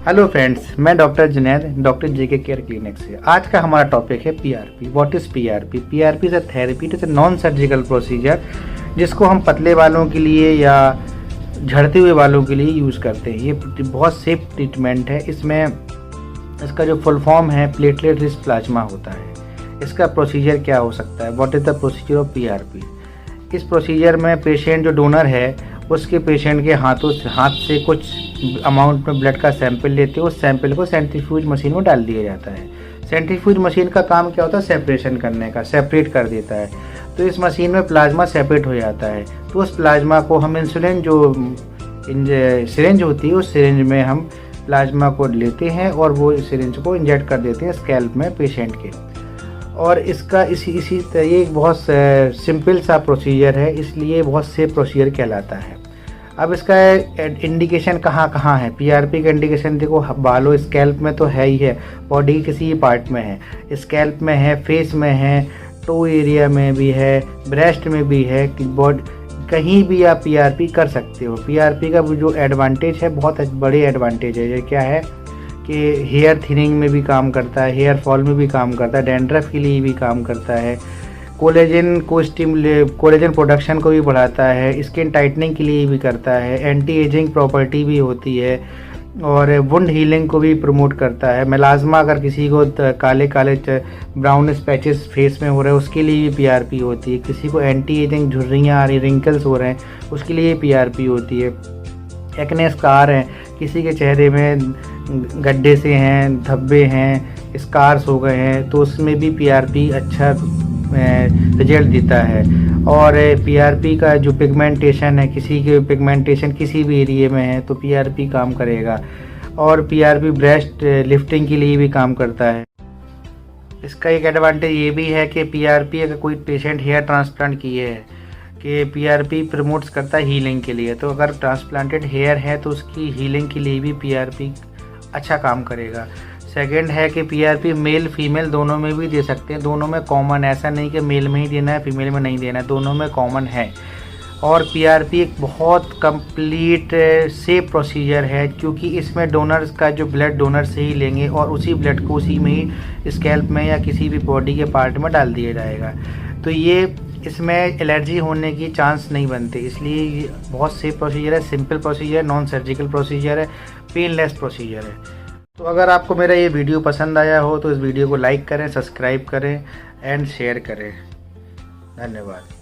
Hello friends, मैं doctor Junaid, doctor जेके care clinic से। आज का हमारा टॉपिक है PRP. What is PRP? PRP is a therapy, it is a non surgical procedure जिसको हम पतले बालों के लिए या झड़ते हुए बालों के लिए यूज़ करते हैं। ये बहुत सेफ ट्रीटमेंट है। इसमें इसका जो फुल फॉर्म है प्लेटलेट रिच प्लाज्मा होता है। इसका प्रोसीजर क्या हो सकता है? What is the procedure of PRP? इस प्रोसीजर में पेशेंट जो डोनर है उसके पेशेंट के हाथ से कुछ अमाउंट में ब्लड का सैंपल लेते हैं। उस सैंपल को सेंट्रीफ्यूज मशीन में डाल दिया जाता है। सेंट्रीफ्यूज मशीन का काम क्या होता है? सेपरेशन करने का, सेपरेट कर देता है। तो इस मशीन में प्लाज्मा सेपरेट हो जाता है। तो उस प्लाज्मा को हम इंसुलिन जो सिरिंज होती है उस सिरिंज में हम प्लाज्मा को लेते हैं और वो सिरिंज को इंजेक्ट कर देते हैं स्कैल्प में पेशेंट के। और इसका इसी तरह ये एक बहुत सिंपल सा प्रोसीजर है, इसलिए बहुत सेफ प्रोसीजर कहलाता है। अब इसका इंडिकेशन कहाँ कहाँ है? पीआरपी का इंडिकेशन देखो, बालों स्कैल्प में तो है ही है, बॉडी के किसी पार्ट में है, स्कैल्प में है, फेस में है, टो एरिया में भी है, ब्रेस्ट में भी है, कहीं भी आप पीआरपी कर सकते हो। पीआरपी का जो एडवांटेज है, बहुत बड़े एडवांटेज है। ये क्या है कि हेयर थिनिंग में भी काम करता है, हेयर फॉल में भी काम करता है, डैंड्रफ के लिए भी काम करता है, कोलेजन प्रोडक्शन को भी बढ़ाता है, स्किन टाइटनिंग के लिए भी करता है, एंटी एजिंग प्रॉपर्टी भी होती है और वुंड हीलिंग को भी प्रमोट करता है। मेलाज्मा अगर किसी को काले काले ब्राउन पैचेस फेस में हो रहे हैं उसके लिए भी पीआरपी होती है। किसी को एंटी एजिंग झुर्रियाँ आ रही, रिंकल्स हो रहे हैं, उसके लिए पीआरपी होती है। एक्ने स्कार हैं, किसी के चेहरे में गड्ढे से हैं, धब्बे हैं, स्कार्स हो गए हैं, तो उसमें भी पीआरपी अच्छा रिजल्ट देता है। और पीआरपी का जो पिगमेंटेशन है, किसी के पिगमेंटेशन किसी भी एरिया में है तो पीआरपी काम करेगा। और पीआरपी ब्रेस्ट लिफ्टिंग के लिए भी काम करता है। इसका एक एडवांटेज ये भी है कि पीआरपी अगर कोई पेशेंट हेयर ट्रांसप्लांट किए है कि पीआरपी प्रमोट्स करता है हीलिंग के लिए, तो अगर ट्रांसप्लांटेड हेयर है तो उसकी हीलिंग के लिए भी पीआरपी अच्छा काम करेगा। सेकंड है कि पीआरपी मेल फीमेल दोनों में भी दे सकते हैं, दोनों में कॉमन, ऐसा नहीं कि मेल में ही देना है फीमेल में नहीं देना है, दोनों में कॉमन है। और पीआरपी एक बहुत कंप्लीट सेफ प्रोसीजर है क्योंकि इसमें डोनर्स का जो ब्लड डोनर से ही लेंगे और उसी ब्लड को उसी में ही स्कैल्प में या किसी भी बॉडी के पार्ट में डाल दिया जाएगा। तो ये इसमें एलर्जी होने की चांस नहीं बनते, इसलिए ये बहुत सेफ प्रोसीजर है, simple procedure, non surgical procedure है, पेनलेस प्रोसीजर है। तो अगर आपको मेरा ये वीडियो पसंद आया हो तो इस वीडियो को लाइक करें, सब्सक्राइब करें एंड शेयर करें। धन्यवाद।